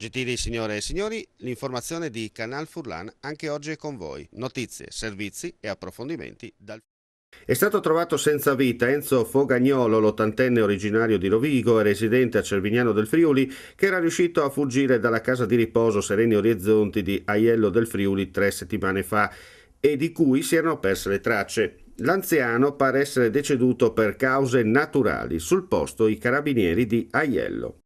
Gentili signore e signori, l'informazione di Canal Furlan anche oggi è con voi. Notizie, servizi e approfondimenti dal... È stato trovato senza vita Enzo Fogagnolo, l'80enne originario di Rovigo e residente a Cervignano del Friuli, che era riuscito a fuggire dalla casa di riposo Sereni Orizzonti di Aiello del Friuli 3 settimane fa e di cui si erano perse le tracce. L'anziano pare essere deceduto per cause naturali. Sul posto i carabinieri di Aiello.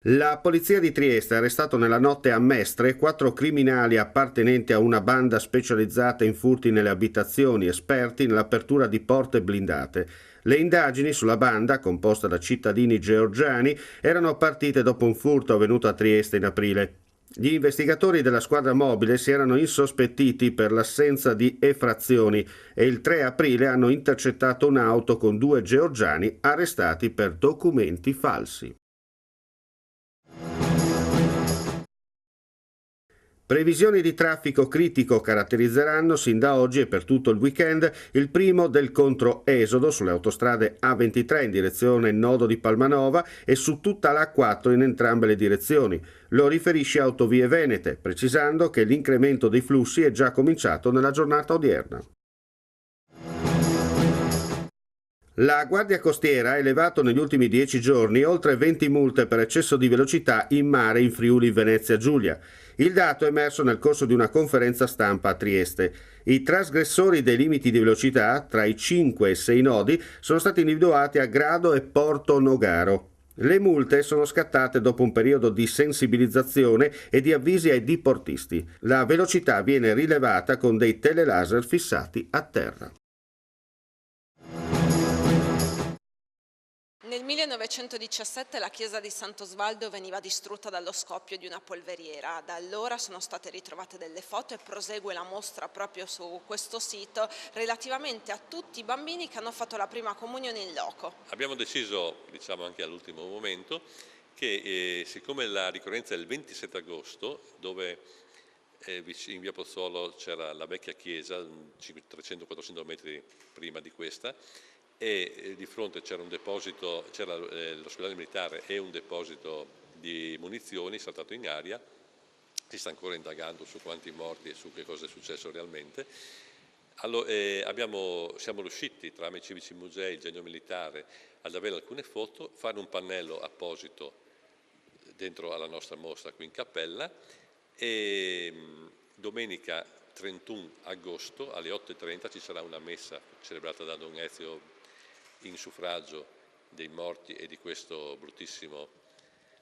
La polizia di Trieste ha arrestato nella notte a Mestre 4 criminali appartenenti a una banda specializzata in furti nelle abitazioni, esperti nell'apertura di porte blindate. Le indagini sulla banda, composta da cittadini georgiani, erano partite dopo un furto avvenuto a Trieste in aprile. Gli investigatori della squadra mobile si erano insospettiti per l'assenza di effrazioni e il 3 aprile hanno intercettato un'auto con 2 georgiani arrestati per documenti falsi. Previsioni di traffico critico caratterizzeranno sin da oggi e per tutto il weekend il primo del controesodo sulle autostrade A23 in direzione Nodo di Palmanova e su tutta l'A4 in entrambe le direzioni. Lo riferisce Autovie Venete, precisando che l'incremento dei flussi è già cominciato nella giornata odierna. La Guardia Costiera ha elevato negli ultimi 10 giorni oltre 20 multe per eccesso di velocità in mare in Friuli Venezia Giulia. Il dato è emerso nel corso di una conferenza stampa a Trieste. I trasgressori dei limiti di velocità, tra i 5 e i 6 nodi, sono stati individuati a Grado e Porto Nogaro. Le multe sono scattate dopo un periodo di sensibilizzazione e di avvisi ai diportisti. La velocità viene rilevata con dei telelaser fissati a terra. Nel 1917 la chiesa di Sant'Osvaldo veniva distrutta dallo scoppio di una polveriera. Da allora sono state ritrovate delle foto e prosegue la mostra proprio su questo sito relativamente a tutti i bambini che hanno fatto la prima comunione in loco. Abbiamo deciso, diciamo anche all'ultimo momento, che siccome la ricorrenza è il 27 agosto, dove in via Pozzolo c'era la vecchia chiesa, 300-400 metri prima di questa, e di fronte c'era un deposito, c'era l'ospedale militare e un deposito di munizioni saltato in aria. Si sta ancora indagando su quanti morti e su che cosa è successo realmente. Allora, siamo riusciti tramite Civici Musei, il Genio Militare, ad avere alcune foto, fare un pannello apposito dentro alla nostra mostra qui in Cappella e domenica 31 agosto alle 8:30 ci sarà una messa celebrata da Don Ezio in suffragio dei morti e di questo bruttissimo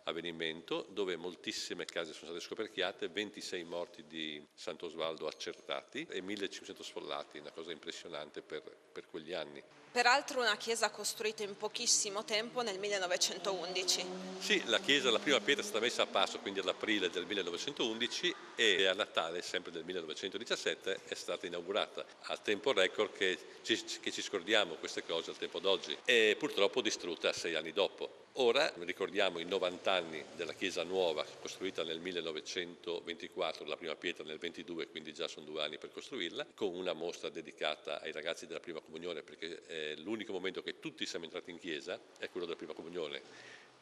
avvenimento, dove moltissime case sono state scoperchiate, 26 morti di Sant'Osvaldo accertati e 1500 sfollati, una cosa impressionante per quegli anni. Peraltro una chiesa costruita in pochissimo tempo nel 1911. Sì, la chiesa, la prima pietra è stata messa a passo quindi ad aprile del 1911 e a Natale, sempre del 1917, è stata inaugurata a tempo record che ci scordiamo queste cose al tempo d'oggi e purtroppo distrutta 6 anni dopo. Ora ricordiamo i 90 anni della chiesa nuova costruita nel 1924, la prima pietra nel 22, quindi già sono 2 anni per costruirla, con una mostra dedicata ai ragazzi della prima comunione perché l'unico momento che tutti siamo entrati in chiesa è quello della prima comunione.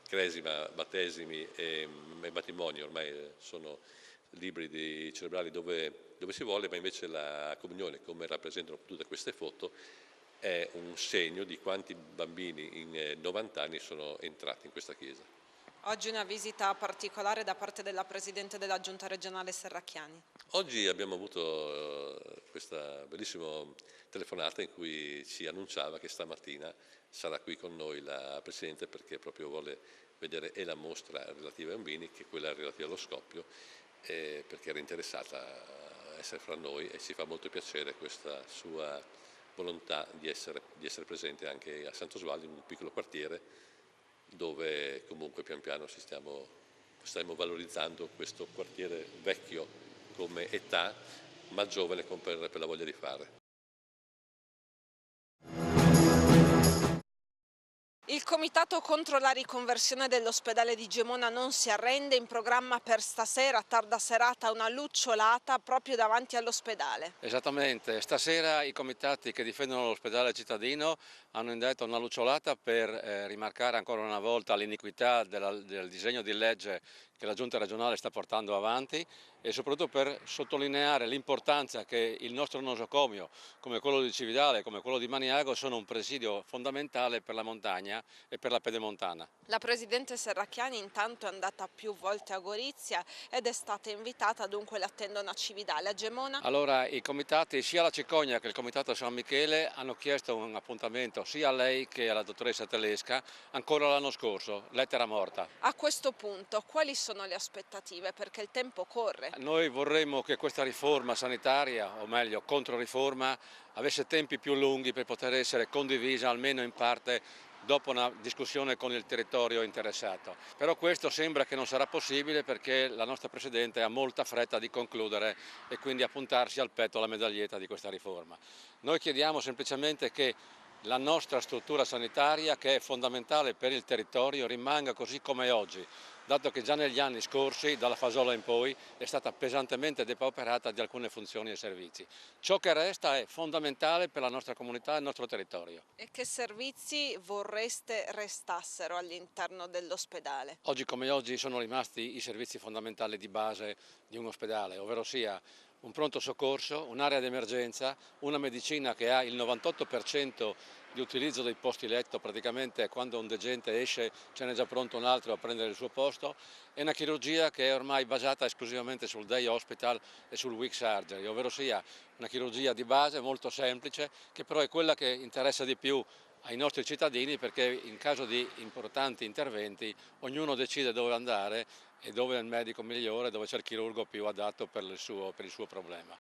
Cresima, battesimi e matrimoni ormai sono libri di celebrarli dove si vuole, ma invece la comunione, come rappresentano tutte queste foto, è un segno di quanti bambini in 90 anni sono entrati in questa chiesa. Oggi una visita particolare da parte della Presidente della Giunta regionale Serracchiani. Oggi abbiamo avuto questa bellissima telefonata in cui ci annunciava che stamattina sarà qui con noi la Presidente perché proprio vuole vedere e la mostra relativa ai bambini che quella relativa allo scoppio perché era interessata a essere fra noi e ci fa molto piacere questa sua volontà di essere presente anche a Sant'Osvaldo in un piccolo quartiere dove comunque pian piano stiamo valorizzando questo quartiere vecchio come età ma giovane per la voglia di fare. Il comitato contro la riconversione dell'ospedale di Gemona non si arrende, in programma per stasera, tarda serata, una lucciolata proprio davanti all'ospedale. Esattamente, stasera i comitati che difendono l'ospedale cittadino hanno indetto una lucciolata per rimarcare ancora una volta l'iniquità del disegno di legge che la Giunta regionale sta portando avanti e soprattutto per sottolineare l'importanza che il nostro nosocomio, come quello di Cividale, come quello di Maniago, sono un presidio fondamentale per la montagna e per la pedemontana. La presidente Serracchiani intanto è andata più volte a Gorizia ed è stata invitata, dunque l'attendono a Cividale, a Gemona. Allora i comitati, sia la Cicogna che il comitato San Michele, hanno chiesto un appuntamento sia a lei che alla dottoressa Telesca ancora l'anno scorso, lettera morta. A questo punto quali sono le aspettative? Perché il tempo corre. Noi vorremmo che questa riforma sanitaria, o meglio controriforma, avesse tempi più lunghi per poter essere condivisa almeno in parte dopo una discussione con il territorio interessato. Però questo sembra che non sarà possibile perché la nostra Presidente ha molta fretta di concludere e quindi appuntarsi al petto la medaglietta di questa riforma. Noi chiediamo semplicemente che la nostra struttura sanitaria, che è fondamentale per il territorio, rimanga così come è oggi, dato che già negli anni scorsi, dalla Fasola in poi, è stata pesantemente depauperata di alcune funzioni e servizi. Ciò che resta è fondamentale per la nostra comunità e il nostro territorio. E che servizi vorreste restassero all'interno dell'ospedale? Oggi come oggi sono rimasti i servizi fondamentali di base di un ospedale, ovvero sia un pronto soccorso, un'area d'emergenza, una medicina che ha il 98% di utilizzo dei posti letto, praticamente quando un degente esce ce n'è già pronto un altro a prendere il suo posto, e una chirurgia che è ormai basata esclusivamente sul day hospital e sul week surgery, ovvero sia una chirurgia di base molto semplice, che però è quella che interessa di più ai nostri cittadini, perché in caso di importanti interventi ognuno decide dove andare e dove è il medico migliore, dove c'è il chirurgo più adatto per il suo problema.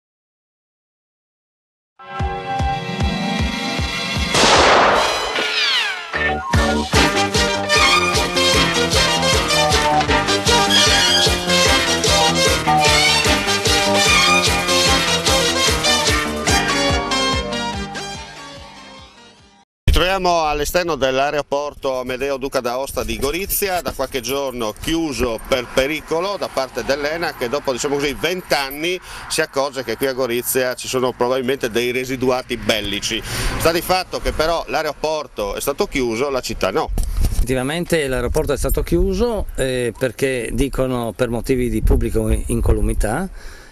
Ci troviamo all'esterno dell'aeroporto Amedeo Duca d'Aosta di Gorizia, da qualche giorno chiuso per pericolo da parte dell'ENAC, che dopo 20 anni si accorge che qui a Gorizia ci sono probabilmente dei residuati bellici. Sta di fatto che però l'aeroporto è stato chiuso, la città no. Effettivamente l'aeroporto è stato chiuso perché dicono per motivi di pubblica incolumità,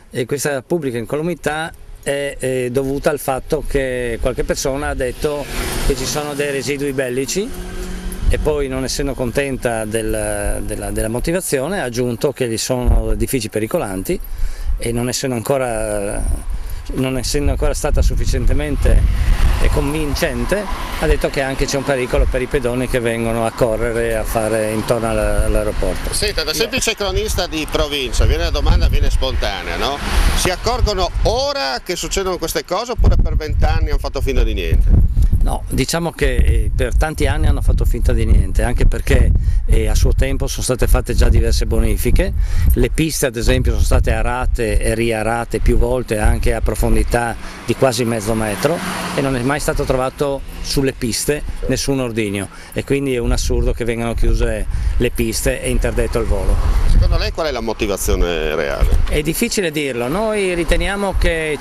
e questa pubblica incolumità è dovuta al fatto che qualche persona ha detto che ci sono dei residui bellici e poi, non essendo contenta della motivazione, ha aggiunto che vi sono edifici pericolanti e non essendo ancora stata sufficientemente convincente, ha detto che anche c'è un pericolo per i pedoni che vengono a correre a fare intorno all'aeroporto. Senta, da semplice cronista di provincia, viene la domanda, viene spontanea, no? Si accorgono ora che succedono queste cose oppure per 20 anni hanno fatto finta di niente? No, diciamo che per tanti anni hanno fatto finta di niente, anche perché a suo tempo sono state fatte già diverse bonifiche, le piste ad esempio sono state arate e riarate più volte anche a profondità di quasi mezzo metro e non è mai stato trovato sulle piste nessun ordigno, e quindi è un assurdo che vengano chiuse le piste e interdetto il volo. Secondo lei qual è la motivazione reale? È difficile dirlo, noi riteniamo che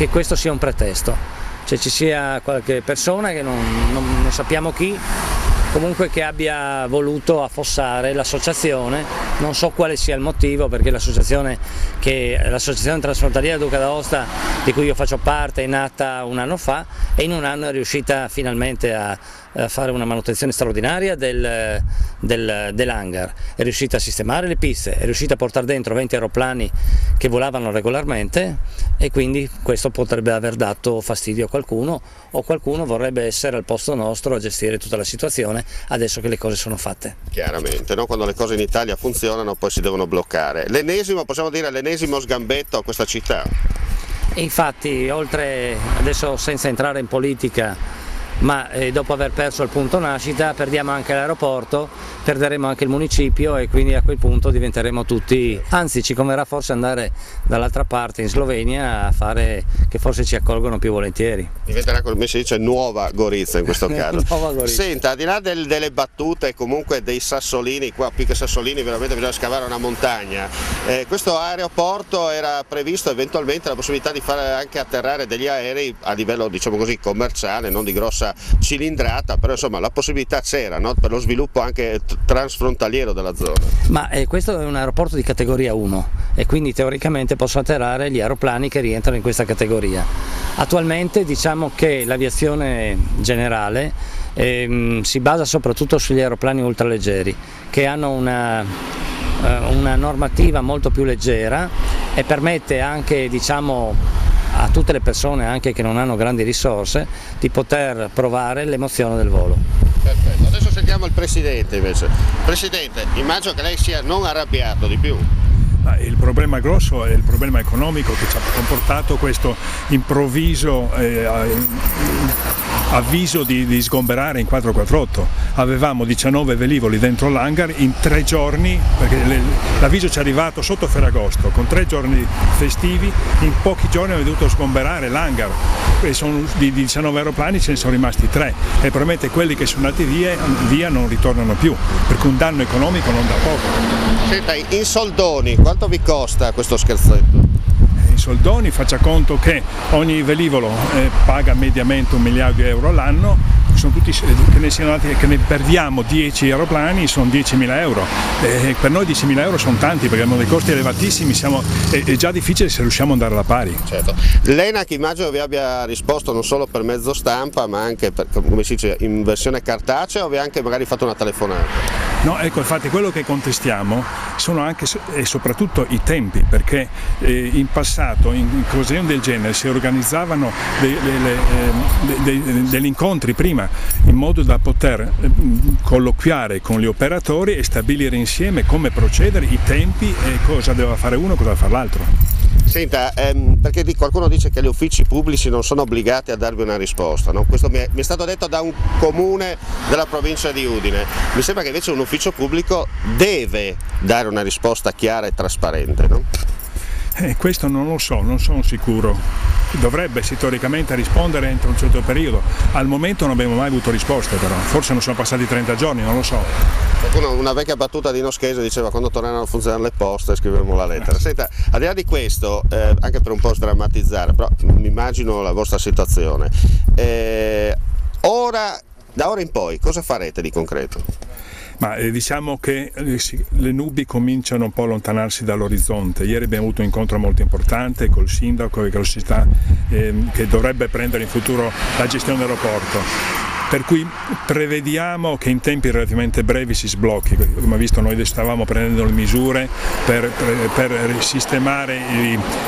questo sia un pretesto. Cioè ci sia qualche persona che non sappiamo chi, comunque che abbia voluto affossare l'associazione, non so quale sia il motivo, perché l'associazione transfrontaliera Duca d'Aosta, di cui io faccio parte, è nata un anno fa e in un anno è riuscita finalmente a fare una manutenzione straordinaria dell'hangar, è riuscita a sistemare le piste, è riuscita a portare dentro 20 aeroplani che volavano regolarmente, e quindi questo potrebbe aver dato fastidio a qualcuno, o qualcuno vorrebbe essere al posto nostro a gestire tutta la situazione adesso che le cose sono fatte. Chiaramente, no? Quando le cose in Italia funzionano poi si devono bloccare. Possiamo dire l'ennesimo sgambetto a questa città. E infatti, oltre, adesso senza entrare in politica, ma dopo aver perso il punto nascita perdiamo anche l'aeroporto, perderemo anche il municipio e quindi a quel punto diventeremo tutti, anzi ci converrà forse andare dall'altra parte in Slovenia a fare, che forse ci accolgono più volentieri. Diventerà, come si dice, nuova Gorizia in questo caso. Senta, al di là delle battute e comunque dei sassolini, qua più che sassolini veramente bisogna scavare una montagna, questo aeroporto era previsto eventualmente la possibilità di fare anche atterrare degli aerei a livello, diciamo così, commerciale, non di grossa cilindrata, però insomma la possibilità c'era, no? Per lo sviluppo anche transfrontaliero della zona. Ma questo è un aeroporto di categoria 1 e quindi teoricamente possono atterrare gli aeroplani che rientrano in questa categoria. Attualmente diciamo che l'aviazione generale si basa soprattutto sugli aeroplani ultraleggeri che hanno una normativa molto più leggera e permette anche, diciamo, a tutte le persone anche che non hanno grandi risorse di poter provare l'emozione del volo. Perfetto, adesso sentiamo il Presidente invece. Presidente, immagino che lei sia non arrabbiato di più. Il problema grosso è il problema economico che ci ha comportato questo improvviso avviso di sgomberare in 448. Avevamo 19 velivoli dentro l'hangar in 3 giorni, perché l'avviso ci è arrivato sotto Ferragosto, con 3 giorni festivi, in pochi giorni abbiamo dovuto sgomberare l'hangar. Di 19 aeroplani ce ne sono rimasti 3 e probabilmente quelli che sono andati via non ritornano più, perché un danno economico non da poco. Senta, in soldoni, quanto vi costa questo scherzetto? In soldoni faccia conto che ogni velivolo paga mediamente 1 miliardo di euro all'anno, sono tutti, che ne perdiamo 10 aeroplani sono 10.000 euro, per noi 10.000 euro sono tanti perché abbiamo dei costi elevatissimi, è già difficile se riusciamo ad andare alla pari. Certo. L'ENAC immagino vi abbia risposto non solo per mezzo stampa ma anche come si dice, in versione cartacea, o vi ha anche magari fatto una telefonata? No, ecco, infatti quello che contestiamo sono anche e soprattutto i tempi, perché in passato in occasioni del genere si organizzavano degli incontri prima in modo da poter colloquiare con gli operatori e stabilire insieme come procedere, i tempi e cosa doveva fare uno e cosa doveva fare l'altro. Senta, perché qualcuno dice che gli uffici pubblici non sono obbligati a darvi una risposta, no? Questo mi è stato detto da un comune della provincia di Udine. Mi sembra che invece un ufficio pubblico deve dare una risposta chiara e trasparente, no? Questo non lo so, non sono sicuro. Dovrebbe teoricamente rispondere entro un certo periodo. Al momento non abbiamo mai avuto risposte, però forse non sono passati 30 giorni, non lo so. Una vecchia battuta di Noschese diceva: quando torneranno a funzionare le poste scriveremo la lettera. Senta, al di là di questo, anche per un po' sdrammatizzare, però mi immagino la vostra situazione. Da ora in poi cosa farete di concreto? Ma diciamo che le nubi cominciano un po' a allontanarsi dall'orizzonte. Ieri abbiamo avuto un incontro molto importante col sindaco e con la società che dovrebbe prendere in futuro la gestione dell'aeroporto. Per cui prevediamo che in tempi relativamente brevi si sblocchi. Come visto, noi stavamo prendendo le misure per sistemare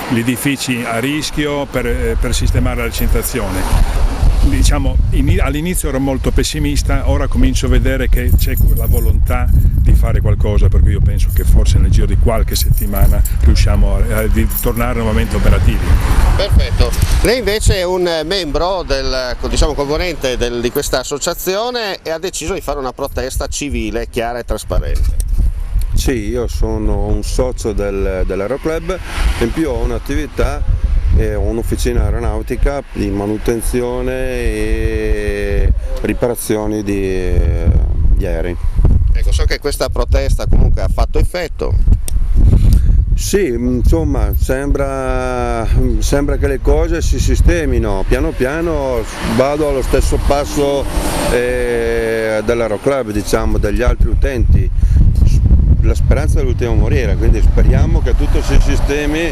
gli edifici a rischio, per sistemare la recintazione. Diciamo, all'inizio ero molto pessimista, ora comincio a vedere che c'è la volontà di fare qualcosa, per cui io penso che forse nel giro di qualche settimana riusciamo a tornare nuovamente operativi. Perfetto. Lei invece è un membro componente di questa associazione e ha deciso di fare una protesta civile, chiara e trasparente. Sì, io sono un socio dell'Aeroclub e in più ho un'attività, ho un'officina aeronautica di manutenzione e riparazioni di aerei. Ecco, so che questa protesta comunque ha fatto effetto. Sì, insomma, sembra che le cose si sistemino, piano piano vado allo stesso passo dell'Aeroclub, diciamo, degli altri utenti. La speranza è l'ultimo a morire, quindi speriamo che tutto si sistemi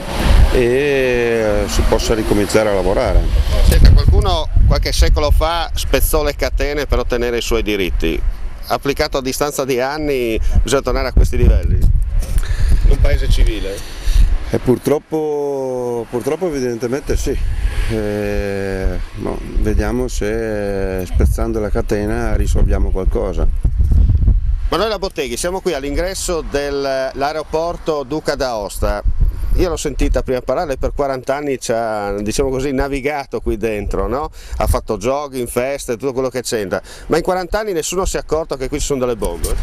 e si possa ricominciare a lavorare. Senta, qualcuno qualche secolo fa spezzò le catene per ottenere i suoi diritti. Applicato a distanza di anni, bisogna tornare a questi livelli? In un paese civile? E purtroppo evidentemente sì. Vediamo se spezzando la catena risolviamo qualcosa. Manuela Botteghi, siamo qui all'ingresso dell'aeroporto Duca d'Aosta. io l'ho sentita prima parlare, per 40 anni ci ha, diciamo così, navigato qui dentro, no? Ha fatto jogging, feste, tutto quello che c'entra, ma in 40 anni nessuno si è accorto che qui ci sono delle bombe?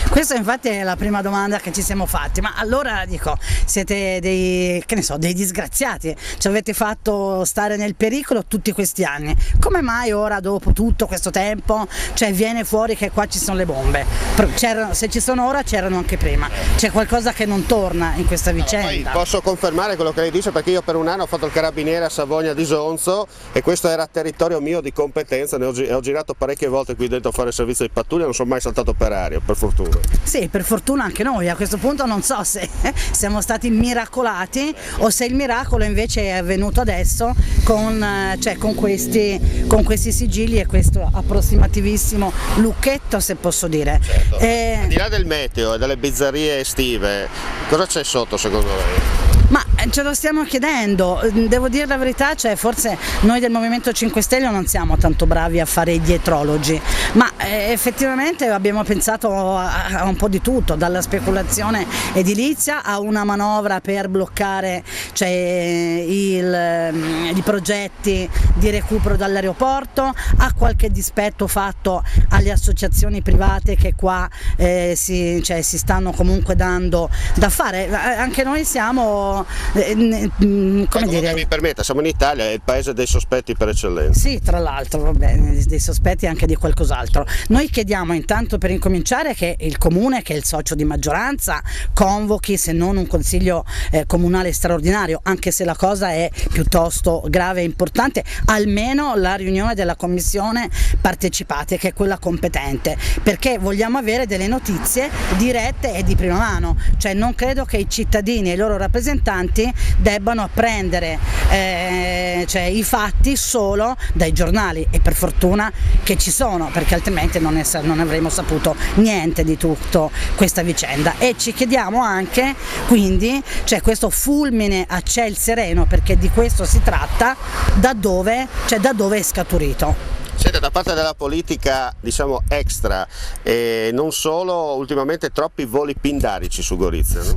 Questa infatti è la prima domanda che ci siamo fatti, ma allora dico, siete dei, che ne so, dei disgraziati, ci avete fatto stare nel pericolo tutti questi anni, come mai ora dopo tutto questo tempo, cioè viene fuori che qua ci sono le bombe? Se ci sono ora c'erano anche prima, c'è qualcosa che non torna in questa vicenda? Posso confermare quello che lei dice, perché io per un anno ho fatto il carabiniere a Savogna di Sonzo e questo era territorio mio di competenza, ho girato parecchie volte qui dentro a fare servizio di pattuglia, non sono mai saltato per aria, per fortuna. Sì, per fortuna anche noi, a questo punto non so se siamo stati miracolati o se il miracolo invece è avvenuto adesso con questi sigilli e questo approssimativissimo lucchetto, se posso dire. Certo. Al di là del meteo e delle bizzarrie estive, cosa c'è sotto secondo lei? Ma ce lo stiamo chiedendo, devo dire la verità, cioè forse noi del Movimento 5 Stelle non siamo tanto bravi a fare i dietrologi, ma effettivamente abbiamo pensato a un po' di tutto, dalla speculazione edilizia a una manovra per bloccare, cioè, i progetti di recupero dall'aeroporto, a qualche dispetto fatto alle associazioni private che qua si stanno comunque dando da fare. Anche noi siamo come dire, mi permetta, siamo in Italia, è il paese dei sospetti per eccellenza. Sì, tra l'altro, va bene, dei sospetti anche di qualcos'altro. Noi chiediamo intanto, per incominciare, che il comune, che è il socio di maggioranza, convochi se non un consiglio comunale straordinario, anche se la cosa è piuttosto grave e importante, almeno la riunione della commissione partecipate, che è quella competente, perché vogliamo avere delle notizie dirette e di prima mano, cioè non credo che i cittadini e i loro rappresentanti debbano apprendere i fatti solo dai giornali, e per fortuna che ci sono, perché altrimenti non avremmo saputo niente di tutta questa vicenda. E ci chiediamo anche quindi, cioè, questo fulmine a ciel sereno, perché di questo si tratta, da dove è scaturito. Siete da parte della politica, diciamo, extra, e non solo, ultimamente troppi voli pindarici su Gorizia, no?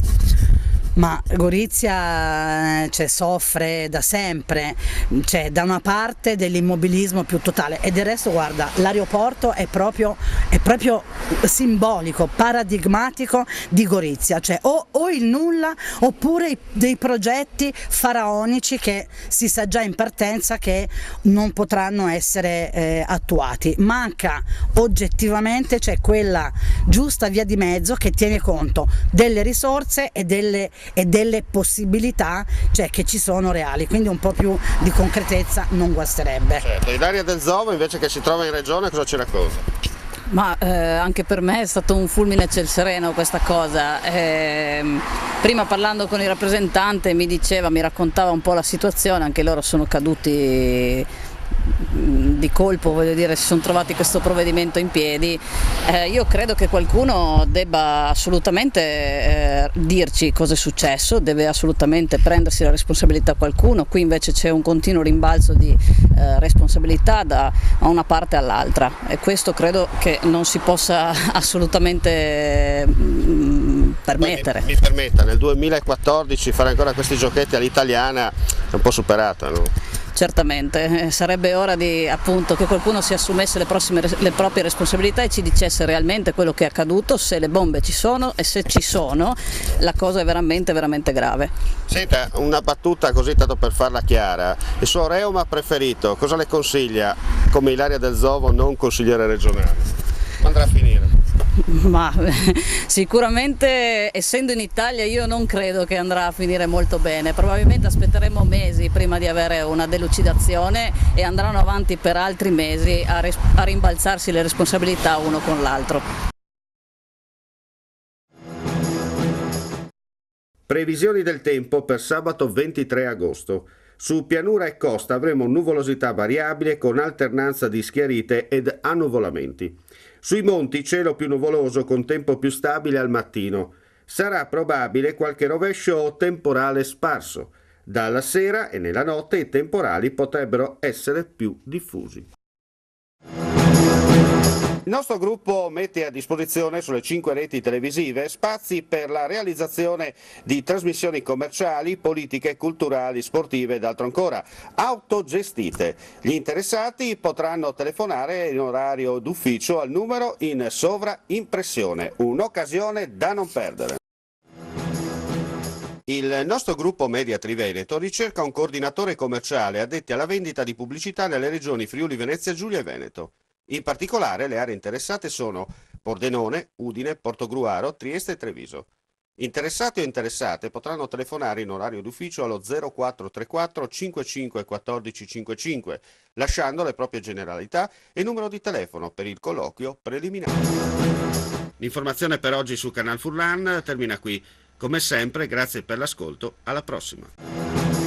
Ma Gorizia soffre da sempre, da una parte dell'immobilismo più totale, e del resto, guarda, l'aeroporto è proprio simbolico, paradigmatico di Gorizia, cioè o il nulla, oppure dei progetti faraonici che si sa già in partenza che non potranno essere attuati. Manca oggettivamente, quella giusta via di mezzo che tiene conto delle risorse e delle possibilità, che ci sono reali, quindi un po' più di concretezza non guasterebbe. Certo. Ilaria Del Zovo, invece, che si trova in regione, cosa ci racconta? Ma anche per me è stato un fulmine a ciel sereno questa cosa. Prima, parlando con il rappresentante, mi raccontava un po' la situazione, anche loro sono caduti di colpo, voglio dire, si sono trovati questo provvedimento in piedi. Io credo che qualcuno debba assolutamente dirci cosa è successo, deve assolutamente prendersi la responsabilità qualcuno. Qui invece c'è un continuo rimbalzo di responsabilità da una parte all'altra, e questo credo che non si possa assolutamente permettere. Mi permetta, nel 2014 fare ancora questi giochetti all'italiana è un po' superata, no? Certamente, sarebbe ora appunto che qualcuno si assumesse le proprie responsabilità e ci dicesse realmente quello che è accaduto, se le bombe ci sono, e se ci sono la cosa è veramente veramente grave. Senta, una battuta così, tanto per farla chiara: il suo reuma preferito cosa le consiglia come Ilaria Del Zovo, non consigliere regionale? Come andrà a finire? Ma sicuramente, essendo in Italia, io non credo che andrà a finire molto bene, probabilmente aspetteremo mesi prima di avere una delucidazione e andranno avanti per altri mesi a rimbalzarsi le responsabilità uno con l'altro. Previsioni del tempo per sabato 23 agosto. Su pianura e costa avremo nuvolosità variabile con alternanza di schiarite ed annuvolamenti. Sui monti cielo più nuvoloso con tempo più stabile al mattino. Sarà probabile qualche rovescio o temporale sparso. Dalla sera e nella notte i temporali potrebbero essere più diffusi. Il nostro gruppo mette a disposizione sulle 5 reti televisive spazi per la realizzazione di trasmissioni commerciali, politiche, culturali, sportive ed altro ancora, autogestite. Gli interessati potranno telefonare in orario d'ufficio al numero in sovraimpressione, un'occasione da non perdere. Il nostro gruppo Media Triveneto ricerca un coordinatore commerciale addetti alla vendita di pubblicità nelle regioni Friuli, Venezia Giulia e Veneto. In particolare le aree interessate sono Pordenone, Udine, Portogruaro, Trieste e Treviso. Interessati o interessate potranno telefonare in orario d'ufficio allo 0434 55 14 55, lasciando le proprie generalità e numero di telefono per il colloquio preliminare. L'informazione per oggi su Canal Furlan termina qui. Come sempre, grazie per l'ascolto, alla prossima.